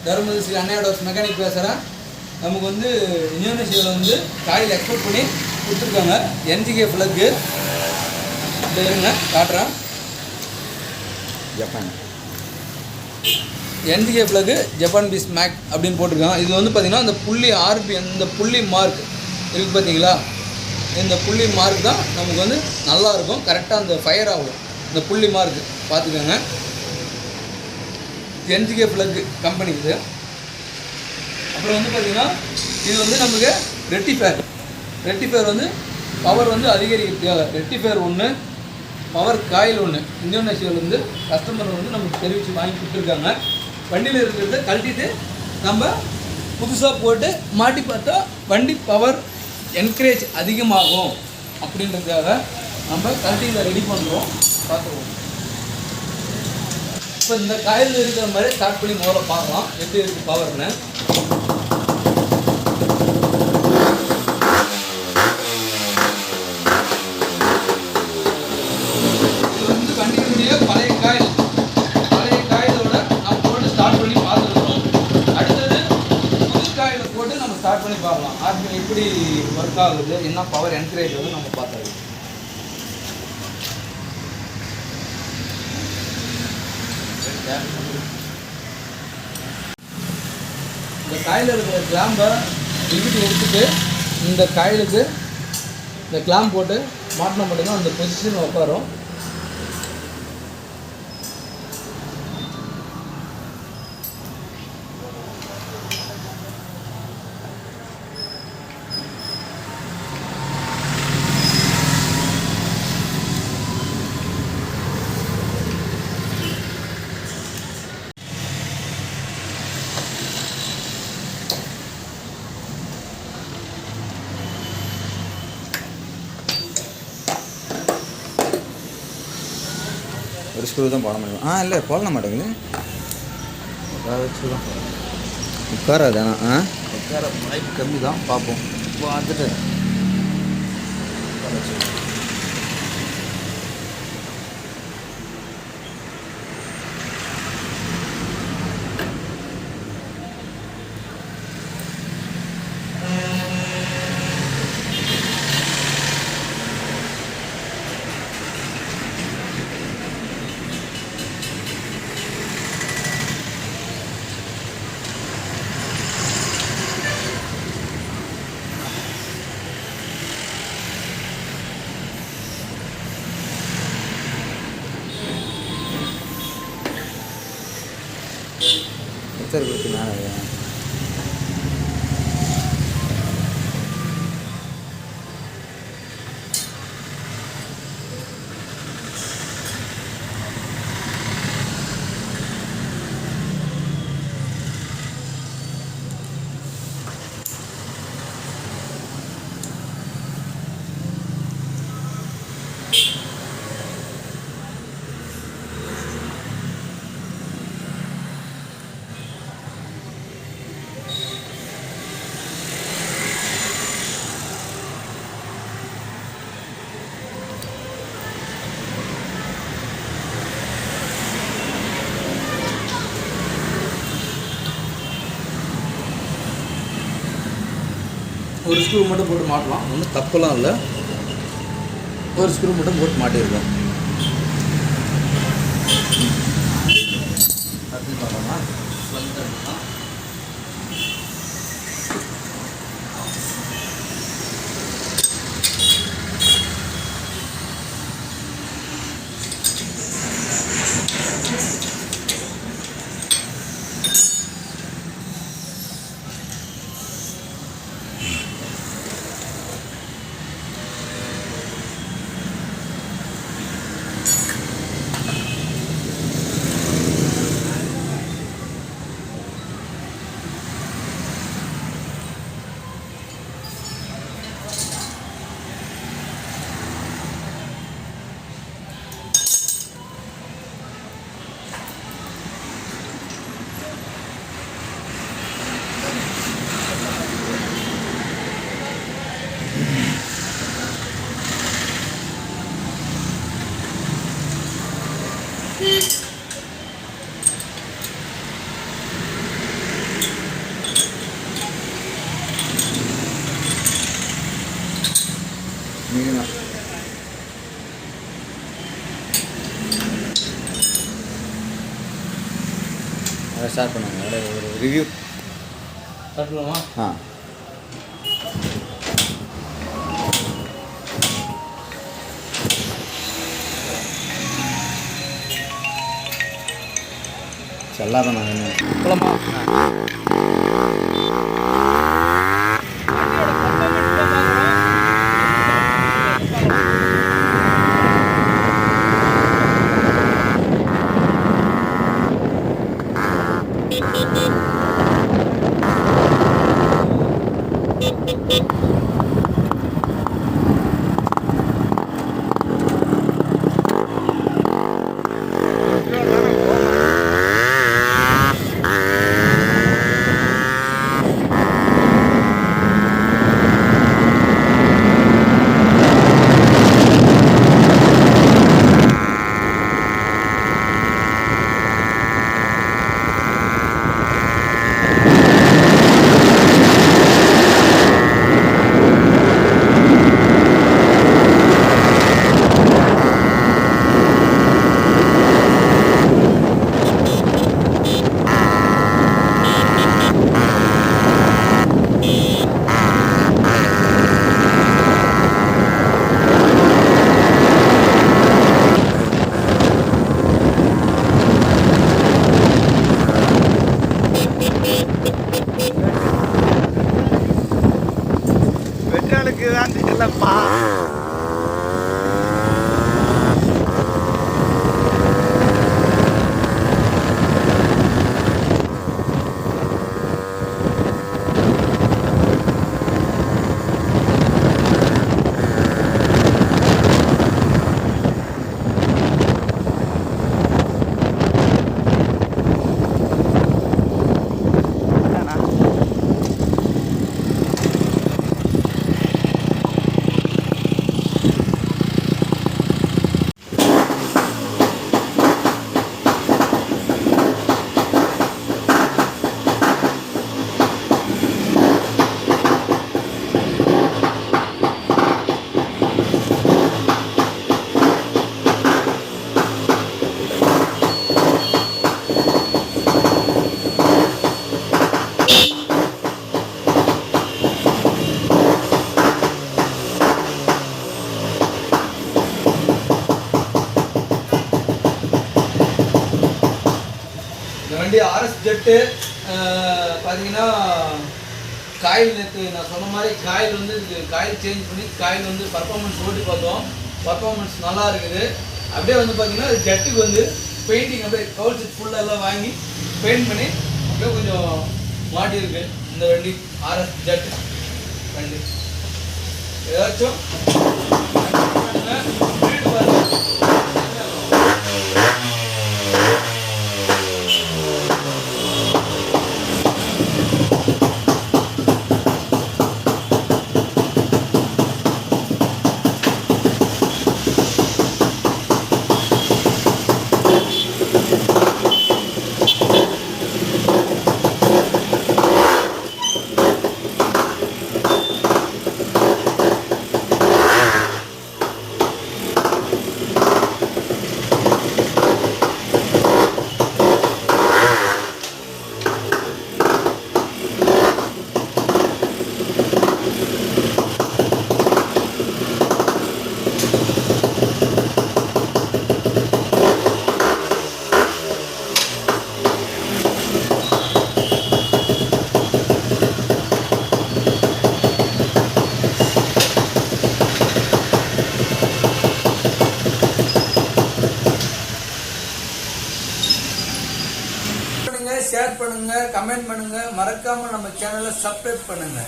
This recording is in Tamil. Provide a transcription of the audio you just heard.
தர்மபுரி ஸ்ரீ அன்னையோட மெக்கானிக் பேசுகிறேன். நமக்கு வந்து இந்தோனேஷியாவில் வந்து காயில் எக்ஸ்போர்ட் பண்ணி கொடுத்துருக்காங்க. என்ஜிகே ஃப்ளக்கு இந்த இருங்க காட்டுறேன். Japan NGK plug Japan piece make அப்படின்னு போட்டிருக்காங்க. இது வந்து பார்த்திங்கன்னா இந்த புள்ளி ஆர்பி இந்த புள்ளி மார்க் இருக்குது பார்த்தீங்களா, இந்த புள்ளி மார்க் தான் நமக்கு வந்து நல்லாயிருக்கும், கரெக்டாக அந்த ஃபயர் ஆகும். இந்த புள்ளி மார்க் பார்த்துக்கோங்க. என்ஜிகே ஃப்ளக்கு கம்பெனி இது. அப்புறம் வந்து பார்த்திங்கன்னா இது வந்து நமக்கு ரெட்டிஃபயர் வந்து பவர் வந்து அதிகரிக்கிறதுக்காக ரெட்டிஃபயர் ஒன்று, பவர் காயில் ஒன்று இந்தோனேஷியாவிலேருந்து கஸ்டமர் வந்து நமக்கு தெரிவித்து வாங்கி கொடுத்துருக்காங்க. வண்டியில் இருக்கிறத கழட்டிட்டு நம்ம புதுசாக போட்டு மாட்டி பார்த்தா வண்டி பவர் என்கரேஜ் அதிகமாகும் அப்படின்றதுக்காக நம்ம கழட்டியில் ரெடி பண்ணுறோம். பார்த்துருவோம். இப்போ இந்த காயில் இருக்கிற மாதிரி ஸ்டார்ட் பண்ணி முதல்ல பார்க்கலாம் எப்படி இருக்குது பவர்னு. இது வந்து வண்டியினுடைய பழைய காயிலோட நம்ம போட்டு ஸ்டார்ட் பண்ணி பார்த்துருக்கோம். அடுத்தது புது காயில போட்டு நம்ம ஸ்டார்ட் பண்ணி பார்க்கலாம். ஆர்பிஎம் எப்படி ஒர்க் ஆகுது, என்ன பவர் என்கரேஜ் ஆகுது நம்ம பார்த்துருக்கோம். இந்த காயில் இருக்கிற கிளாம்பை இழுத்து எடுத்துட்டு இந்த காயிலுக்கு இந்த கிளாம்ப் போட்டு மாட்டினா மட்டும்தான் அந்த பொசிஷன் உட்காரும். ஒரு ஸ்க்ரூ தான் போட முடியும். இல்லை போட மாட்டேங்குது. உட்காராதானா? உட்கார வாய்ப்பு கம்மி தான். பார்ப்போம். பார்த்துட்டு எத்தனை கொடுத்து மேலே ஒரு ஸ்க்ரூ மட்டும் போட்டு மாட்டலாம். ஒன்றும் தப்புலாம் இல்லை. ஒரு ஸ்க்ரூ மட்டும் போட்டு மாட்டியிருக்கோம். அப்படி பார்க்கலாமா? ஸ்டார்ட் பண்ணுங்க. ஒரு ரிவ்யூ கட்டலாமா? செல்லாத நாங்கள் போலாமா? வெற்றாளுக்கு தான் தெரியலப்பா. வண்டி RX-Z பார்த்தீங்கன்னா காயில் நேற்று நான் சொன்ன மாதிரி காயில் வந்து காயில் சேஞ்ச் பண்ணி காயில் வந்து பர்ஃபார்மன்ஸ் ஓட்டி பார்த்தோம். பர்ஃபார்மன்ஸ் நல்லா இருக்குது. அப்படியே வந்து பார்த்தீங்கன்னா ஜெட்டுக்கு வந்து பெயிண்டிங் அப்படியே கவர் செட் ஃபுல்லாக எல்லாம் வாங்கி பெயிண்ட் பண்ணி அப்படியே கொஞ்சம் மாட்டியிருக்கு இந்த வண்டி RX-Z வண்டி. ஏதாச்சும் ஷேர் பண்ணுங்க, கமெண்ட் பண்ணுங்க, மறக்காம நம்ம சேனலை சப்ஸ்கிரைப் பண்ணுங்க.